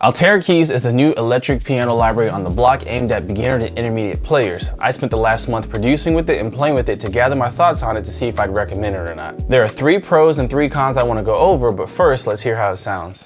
Altera Keys is the new electric piano library on the block aimed at beginner to intermediate players. I spent the last month producing with it and playing with it to gather my thoughts on it to see if I'd recommend it or not. There are 3 pros and 3 cons I want to go over, but first let's hear how it sounds.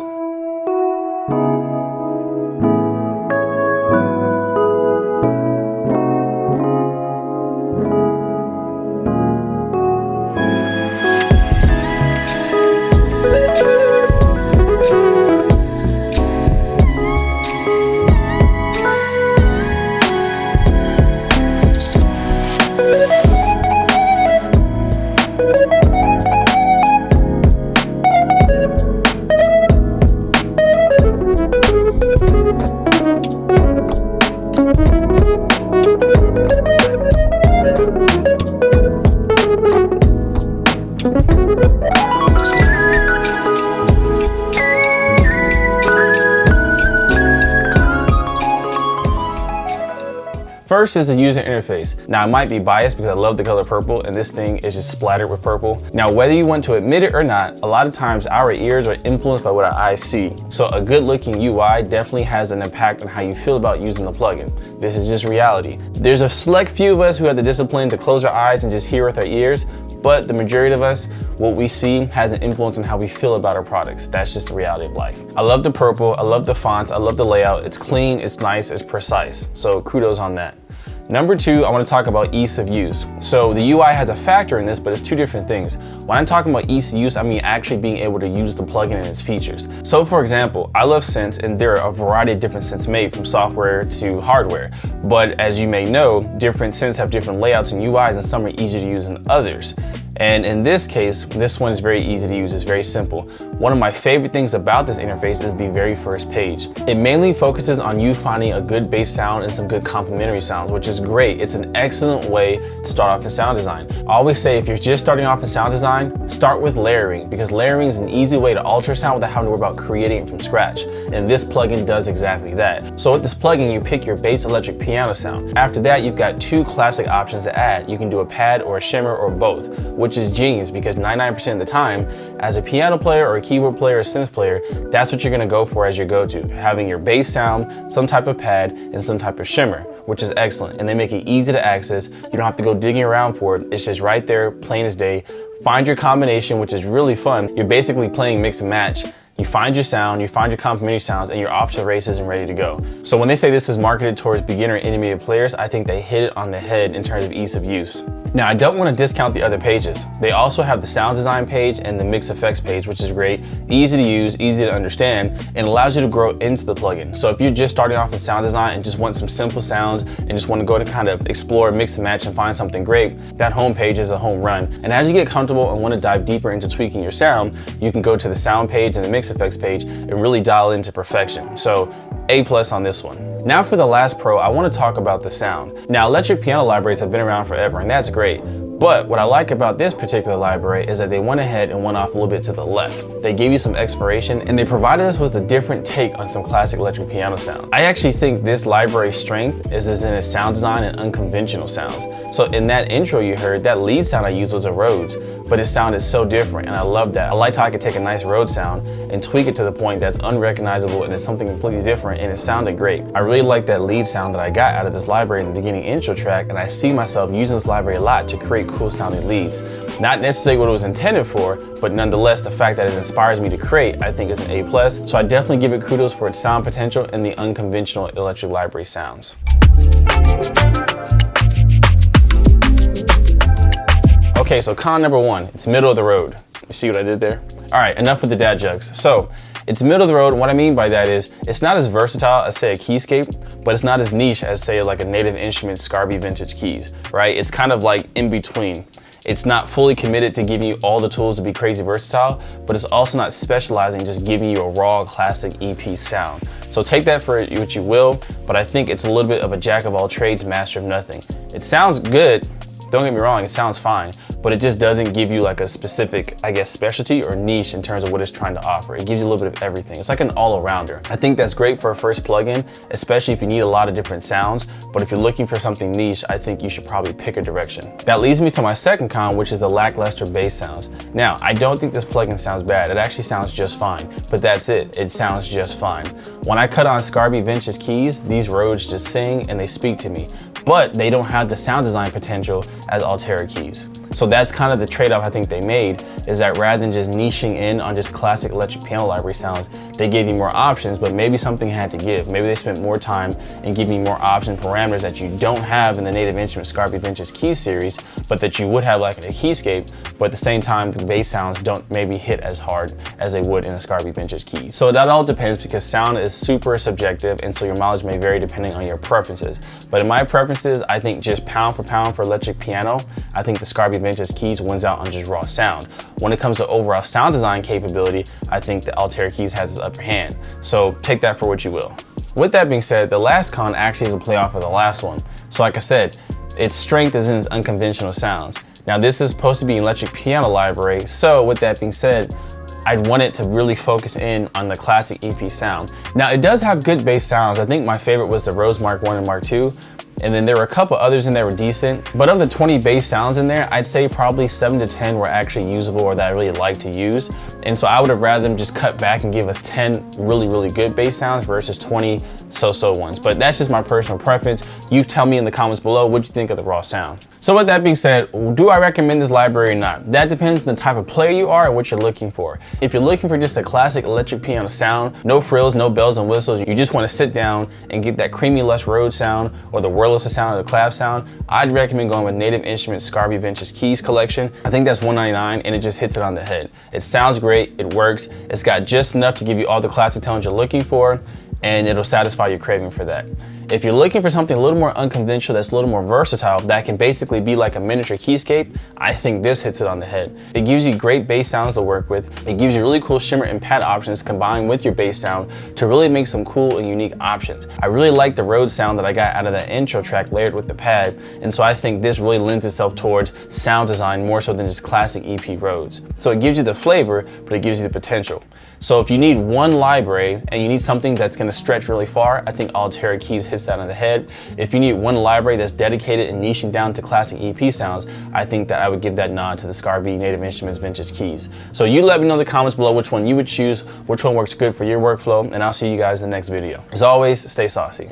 First is the user interface. Now I might be biased because I love the color purple and this thing is just splattered with purple. Now whether you want to admit it or not, a lot of times our ears are influenced by what our eyes see. So a good looking UI definitely has an impact on how you feel about using the plugin. This is just reality. There's a select few of us who have the discipline to close our eyes and just hear with our ears, but the majority of us, what we see has an influence on how we feel about our products. That's just the reality of life. I love the purple, I love the fonts, I love the layout. It's clean, it's nice, it's precise. So kudos on that. Number 2, I want to talk about ease of use. So the UI has a factor in this, but it's 2 different things. When I'm talking about ease of use, I mean actually being able to use the plugin and its features. So for example, I love synths and there are a variety of different synths made from software to hardware. But as you may know, different synths have different layouts and UIs and some are easier to use than others. And in this case, this one is very easy to use, it's very simple. One of my favorite things about this interface is the very first page. It mainly focuses on you finding a good bass sound and some good complementary sounds, which is great. It's an excellent way to start off in sound design. I always say if you're just starting off in sound design, start with layering, because layering is an easy way to alter sound without having to worry about creating it from scratch. And this plugin does exactly that. So with this plugin, you pick your bass electric piano sound. After that, you've got 2 classic options to add. You can do a pad or a shimmer or both, which is genius because 99% of the time, as a piano player or a keyboard player or synth player, that's what you're gonna go for as your go-to, having your bass sound, some type of pad, and some type of shimmer, which is excellent. And they make it easy to access. You don't have to go digging around for it. It's just right there, plain as day. Find your combination, which is really fun. You're basically playing mix and match. You find your sound, you find your complementary sounds, and you're off to the races and ready to go. So when they say this is marketed towards beginner and intermediate players, I think they hit it on the head in terms of ease of use. Now, I don't want to discount the other pages. They also have the sound design page and the mix effects page, which is great, easy to use, easy to understand, and allows you to grow into the plugin. So if you're just starting off in sound design and just want some simple sounds and just want to go to kind of explore, mix and match and find something great, that home page is a home run. And as you get comfortable and want to dive deeper into tweaking your sound, you can go to the sound page and the mix effects page and really dial into perfection. So A+ on this one. Now for the last pro, I want to talk about the sound. Now electric piano libraries have been around forever and that's great. But what I like about this particular library is that they went ahead and went off a little bit to the left. They gave you some exploration and they provided us with a different take on some classic electric piano sound. I actually think this library's strength is in its sound design and unconventional sounds. So in that intro you heard, that lead sound I used was a Rhodes, but it sounded so different and I love that. I liked how I could take a nice Rhodes sound and tweak it to the point that's unrecognizable and it's something completely different and it sounded great. I really like that lead sound that I got out of this library in the beginning intro track, and I see myself using this library a lot to create cool sounding leads. Not necessarily what it was intended for, but nonetheless the fact that it inspires me to create I think is an A+. So I definitely give it kudos for its sound potential and the unconventional electric library sounds. Okay, so con number 1, it's middle of the road. You see what I did there? All right, enough with the dad jokes. So it's middle of the road. What I mean by that is it's not as versatile as say a keyscape, but it's not as niche as say like a Native Instruments Scarby Vintage Keys, right? It's kind of like in between. It's not fully committed to giving you all the tools to be crazy versatile, but it's also not specializing, just giving you a raw classic EP sound. So take that for what you will, but I think it's a little bit of a jack of all trades, master of nothing. It sounds good. Don't get me wrong, it sounds fine, but but it just doesn't give you like a specific, I guess, specialty or niche in terms of what it's trying to offer. It gives you a little bit of everything. It's like an all-arounder. I think that's great for a first plugin, especially if you need a lot of different sounds, but if you're looking for something niche, I think you should probably pick a direction. That leads me to my second con, which is the lackluster bass sounds. Now, I don't think this plugin sounds bad. It actually sounds just fine, but that's it. It sounds just fine. When I cut on Saucy Sounds keys, these Rhodes just sing and they speak to me, but they don't have the sound design potential as Altera Keys. So that's kind of the trade-off I think they made, is that rather than just niching in on just classic electric piano library sounds, they gave you more options, but maybe something had to give. Maybe they spent more time in giving you more option parameters that you don't have in the Native Instruments Saucy Sounds Keys series, but that you would have like in a keyscape, but at the same time, the bass sounds don't maybe hit as hard as they would in a Saucy Sounds Keys. So that all depends, because sound is super subjective, and so your mileage may vary depending on your preferences. But in my preferences, I think just pound for electric piano, I think the Saucy Sounds Keys wins out on just raw sound. When it comes to overall sound design capability, I think the Altera Keys has the upper hand. So take that for what you will. With that being said, the last con actually is a playoff of the last one. So like I said, its strength is in its unconventional sounds. Now this is supposed to be an electric piano library, so with that being said, I'd want it to really focus in on the classic EP sound. Now it does have good bass sounds. I think my favorite was the Rose Mark 1 and Mark 2. And then there were a couple others in there were decent, but of the 20 bass sounds in there, I'd say probably 7 to 10 were actually usable or that I really like to use. And so I would have rather them just cut back and give us 10 really good bass sounds versus 20 so-so ones. But that's just my personal preference. You tell me in the comments below what you think of the raw sound. So with that being said, do I recommend this library or not? That depends on the type of player you are and what you're looking for. If you're looking for just a classic electric piano sound, no frills, no bells and whistles, you just want to sit down and get that creamy lush Rhodes sound or the Wurlitzer sound or the clap sound, I'd recommend going with Native Instruments Saucy Sounds Keys collection. I think that's $199 and it just hits it on the head. It sounds great, it works, it's got just enough to give you all the classic tones you're looking for, and it'll satisfy your craving for that. If you're looking for something a little more unconventional, that's a little more versatile, that can basically be like a miniature keyscape, I think this hits it on the head. It gives you great bass sounds to work with. It gives you really cool shimmer and pad options combined with your bass sound to really make some cool and unique options. I really like the Rhodes sound that I got out of that intro track layered with the pad, and so I think this really lends itself towards sound design more so than just classic EP Rhodes. So it gives you the flavor, but it gives you the potential. So if you need one library and you need something that's going to stretch really far, I think Altera Keys hits that on the head. If you need one library that's dedicated and niching down to classic EP sounds, I think that I would give that nod to the Saucy Native Instruments Vintage Keys. So you let me know in the comments below which one you would choose, which one works good for your workflow, and I'll see you guys in the next video. As always, stay saucy.